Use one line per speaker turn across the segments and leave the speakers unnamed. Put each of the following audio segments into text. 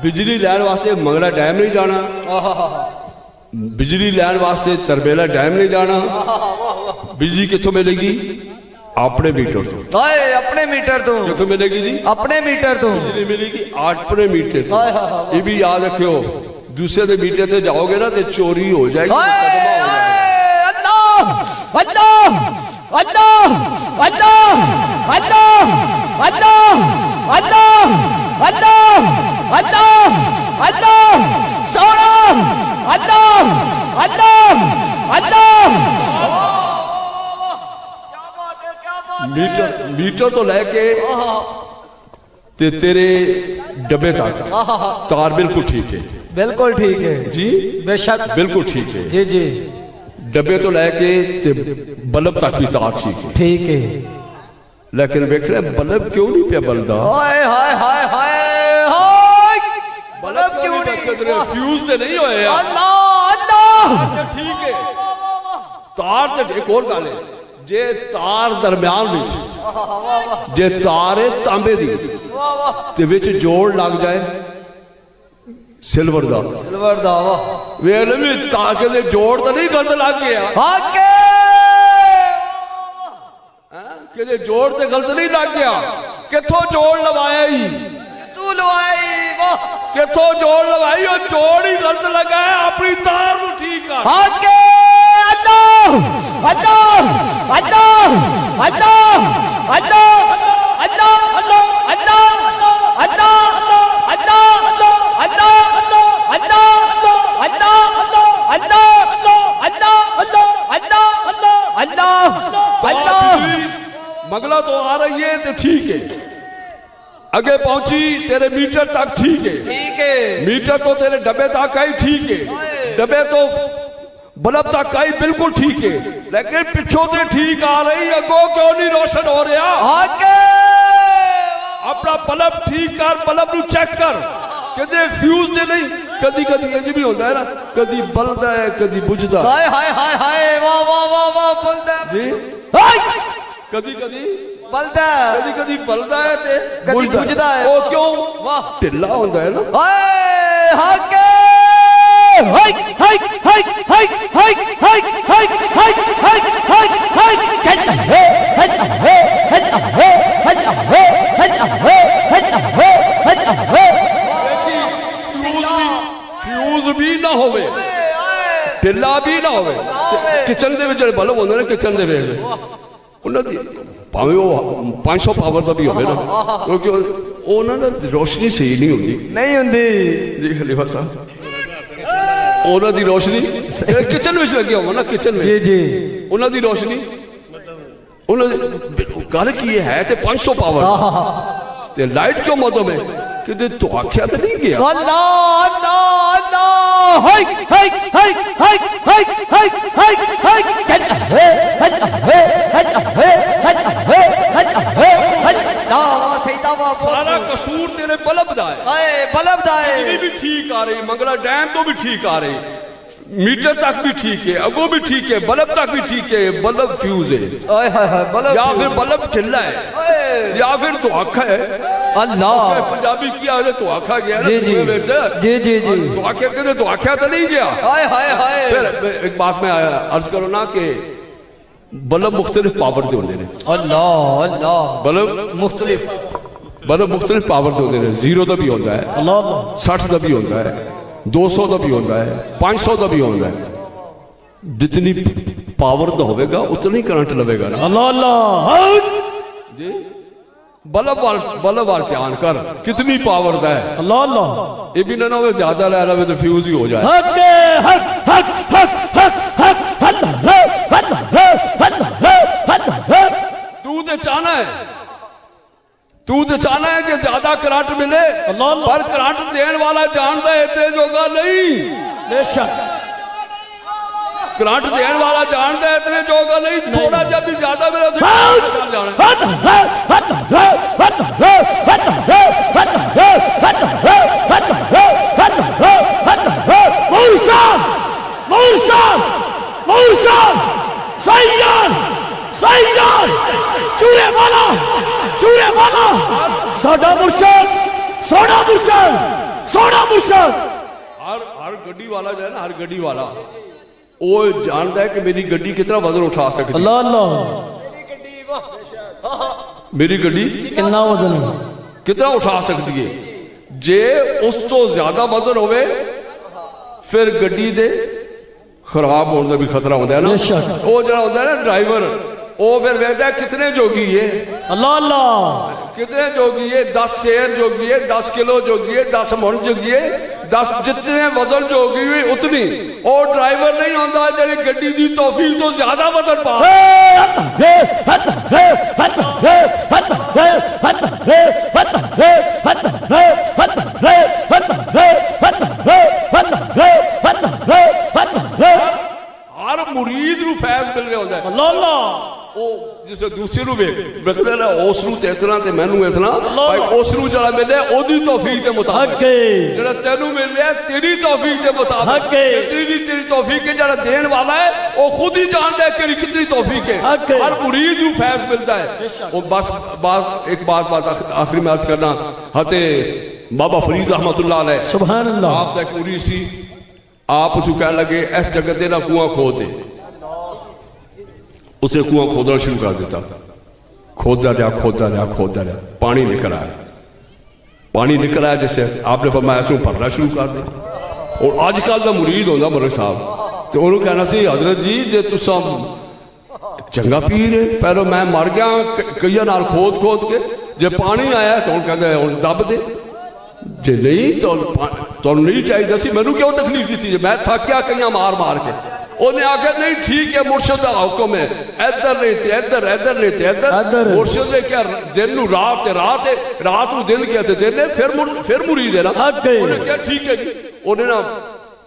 ਬਿਜਲੀ ਲੈਣ ਵਾਸਤੇ ਮੰਗਲਾ ਡੈਮ ਨਹੀਂ ਜਾਣਾ, ਬਿਜਲੀ ਲੈਣ ਵਾਸਤੇ ਤਰਬੇਲਾ ਡੈਮ ਨਹੀਂ ਜਾਣਾ। ਬਿਜਲੀ ਕਿੱਥੋਂ ਮਿਲੇਗੀ? ਆਪਣੇ ਮੀਟਰ ਤੋਂ।
ਹਾਏ ਆਪਣੇ ਮੀਟਰ ਤੋਂ।
ਕਿੱਥੋਂ ਮਿਲੇਗੀ ਜੀ?
ਆਪਣੇ ਮੀਟਰ ਤੋਂ
ਬਿਜਲੀ ਮਿਲੇਗੀ ਆਪਣੇ ਮੀਟਰ ਤੋਂ। ਇਹ ਵੀ ਯਾਦ ਰੱਖਿਓ, दूसरे के मीटर से जाओगे ना तो चोरी हो जाएगी।
अल्लाह अल्लाह अल्लाह अल्लाह अल्लाह अल्लाह अल्लाह अल्लाह अल्लाह अल्लाह सोना अल्लाह अल्लाह अल्लाह।
मीटर तो लेके ते तेरे डब्बे तक तार बिल्कुल ठीक है।
बिल्कुल ठीक है
जी,
बेशक
बिल्कुल ठीक है
जी जी।
डब्बे तो लेके ते बल्ब तक भी तार ठीक है,
ठीक है।
लेकिन देख रहे बल्ब क्यों नहीं पे बलदा?
हाय हाय हाय हाय, बल्ब क्यों नहीं?
फ्यूज तो नहीं होए यार।
अल्लाह अल्लाह
ठीक है। तार ते एक और गल है, जे तार दरम्यान विच जे तार है तांबे दी ते विच जोड़ लग जाए सिल्वर दा,
सिल्वर दा
वे भी ताके दे जोड़ तो नहीं गलत लग गया
आके
कि जोड़ ते गलत नहीं लग गया। किथों जोड़ लवाया ही
तू लवाई वाह,
किथों जोड़ लवाई और जोड़ ही गलत लगा है। अपनी तार को ठीक कर
आके अल्लाह अल्लाह अल्लाह अल्लाह अल्लाह अल्लाह अल्लाह अल्लाह
मंगला तो आ रही है तो ठीक है, आगे पहुंची तेरे मीटर तक ठीक है,
ठीक है।
मीटर तो तेरे डब्बे तक आई ठीक है, डब्बे तो बल्ब तक आई बिल्कुल ठीक है, लेकिन पिछों से ठीक आ रही, अगो क्यों नहीं रोशन हो रहा?
आगे
अपना बल्ब ठीक कर, बल्ब नु चेक कर कदे फ्यूज दे नहीं। कदी कदी इंज भी होता है ना, कदी बलदा है कदी बुझदा।
हाय हाय हाय हाय वाह वाह वाह वाह बलदा
जी,
हाय
कदी कदी
बलदा,
कदी कदी बलदा है ते
कदी बुझदा है।
ओ क्यों?
वाह
ढिल्ला होता है ना।
हाय हाके हाय हाय हाय हाय हाय हाय हाय हाय हाय हाय हाय कहता है कहता है कहता है कहता है कहता है कहता है
फ्यूज भी ना होवे, ढिल्ला भी ना होवे। किचन दे विच जेहड़े बल्ब होंदे ने किचन दे विच उन्हां दी भावें वो 500 पावर का भी होवे ना, क्योंकि उन्हां दी रोशनी सही नहीं होंदी,
नहीं होंदी
जी खलीफा साहब। उन्हां दी रोशनी किचन विच लगी होवे ना, किचन में
जी जी
उन्हां दी रोशनी उन्हां गल की है ते 500 पावर ते लाइट क्यों मौत में कि तो आख्या तो नहीं गया।
अल्लाह अल्लाह अल्लाह हाय हाय हाय हाय हाय हाय हाय हाय कहता है कहता है कहता है कहता है कहता है दावा सही दावा।
सारा कसूर तेरे बल्ब दा है।
हाय बल्ब दा है।
बिजली भी ठीक आ रही, मंगला डैम तो भी ठीक आ रही, मीटर तक भी ठीक है, अगो भी ठीक है, बल्ब तक भी ठीक है, बल्ब फ्यूज है।
हाय हाय हाय बल्ब
या फिर बल्ब ढिल्ला है या फिर तो आखा है।
अल्लाह
पंजाबी किया है तो आखा गया ना।
जी जी जी जी जी
तो आख्या कहते तो आख्या तो नहीं गया।
हाय हाय हाय।
फिर एक बात में अर्ज करो ना कि बल्ब मुख्तलिफ पावर के होंगे ने।
अल्लाह अल्लाह
बल्ब मुख्तलिफ पावर के होंगे ने। 0 का भी होता है,
अल्लाह
60 का भी होता है, 200 का भी होता है, 500 का भी होता है। जितनी पावर का होगा उतना ही करंट लवेगा ना।
अल्लाह अल्लाह
जी बल्ब वाल ध्यान कर कितनी पावर का है।
अल्लाह अल्लाह
ये भी ना हो ज्यादा ले रहा है तो फ्यूज ही हो जाए।
हक हक हक हक हक हक
तू तो चाहना है, तू तो चाहना है कि ज्यादा करंट मिले, पर करंट देने वाला जानता है इतने जोगा नहीं।
बेशक
करंट देने वाला जानता है इतने जोगा नहीं। थोड़ा जब भी ज्यादा मिला तो चल जाना।
साडा मुर्शद सोना मुर्शद सोना
ہر گڈی والا جو ہے نا، ہر گڈی والا وہ جانتا ہے کہ میری گڈی کتنا وزن اٹھا سکتی ہے.
اللہ اللہ
میری گڈی
کتنا وزن ہے
کتنا اٹھا سکتی ہے. جے اس تو زیادہ وزن ہوئے پھر گڈی دے خراب ہونے کا بھی خطرہ ہوتا ہے نا.
بے شک.
وہ جڑا ہوتا ہے نا ڈرائیور، وہ پھر ویسا کتنے جوگی ہے،
اللہ اللہ
کتنے جوگی ہے، 10 سیر جوگی ہے، 10 کلو جوگی ہے، 10 من جوگی ہے، 10 جتنے وزن جوگی ہوئی اتنی. اور ڈرائیور نہیں ہوتا جڑی گڈی دی توفیق تو زیادہ وزن پا. ہر مرید نو فیض مل رہا ہوتا ہے.
اللہ اللہ
او جسے دوسرے نو ویکھدا ہے اس نو تے اتنا تے مینوں اتنا، بھائی اس نو جڑا ملے اودی توفیق دے مطابق، جڑا تینوں مل رہا ہے تیری توفیق دے مطابق، تیری توفیق ہے. جڑا دین والا ہے وہ خود ہی جانتا ہے کہ کتنی توفیق ہے. ہر مرید نو فیض ملتا ہے. وہ بس ایک بات آخری میں عرض کرنا، حضرت بابا فرید رحمت اللہ علیہ
سبحان اللہ،
آپ دا ایک مرید سی، آپ اسے کہنے لگے اس جگہ تے نہ کنواں کھود دے. اسے کنواں کھودنا شروع کر دیتا، کھودا رہا، پانی نکل آیا جیسے آپ نے فرمایا اس کو بھرنا شروع کر دے. اور آج کل دا مرید ہوتا ملک صاحب تو انہوں کہنا سی حضرت جی جے تساں چنگا پیر ہے، پہلو میں مر گیا کئی نال کھود کے، جے پانی آیا تو انہوں کہتا ہے دب دے، جے نہیں تو نہیں چاہیے سی مینوں کیوں تکلیف دیتی ہے، میں تھکیا کئیاں مار کے. انہیں آخر نہیں ٹھیک ہے مرشد کا حکم ہے، ادھر نہیں تے ادھر نہیں تے ادھر. مرشد نے کیا دن نو رات نو دن کیا تے دن پھر مرید ہے نا. انہیں کیا ٹھیک ہے جی. انہیں نا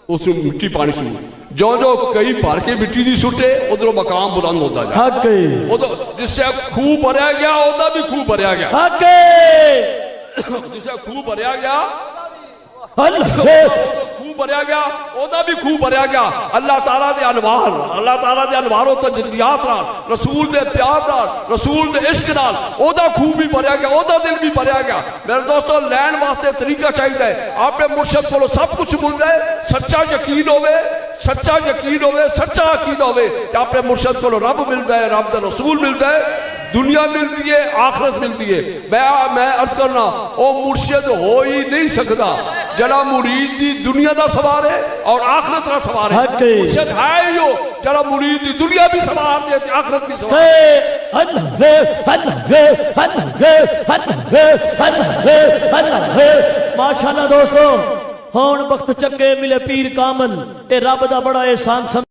اس مٹی پانی شروع جو کئی بھر کے مٹی دی سٹے ادھر مقام بلند ہوتا جائے. جس سے خوہ بھریا گیا ہوتا بھی خوہ بھریا گیا، جس سے خوہ بھریا گیا خوہ بھریا گیا اودا بھی خوہ بھریا گیا. اللہ تعالیٰ دے انوار و تجلیات نال، رسول دے پیار نال، رسول دے عشق نال اودا خوہ بھی بھریا گیا، اودا دل بھی بھریا گیا. میرے دوستو لین واسطے طریقہ چاہیے ہے. آپ نے مرشد کو سب کچھ ملتا ہے، سچا یقین ہوئے، سچا عقیدہ ہوئے کہ آپ نے مرشد کو رب ملتا ہے، رب دا رسول ملتا ہے، دنیا ملتی ہے، آخرت ملتی ہے. میں عرض کرنا او مرشد ہو ہی نہیں سکتا جڑا مرید دی دنیا دا سوار ہے اور آخرت دا سوار ہے. مرشد ہے ہی ہو جڑا مرید دی دنیا بھی سوار دے آخرت بھی سوار
ہے. ماشاءاللہ دوستو، ہون وقت چکے ملے پیر کامل، اے رب دا بڑا احسان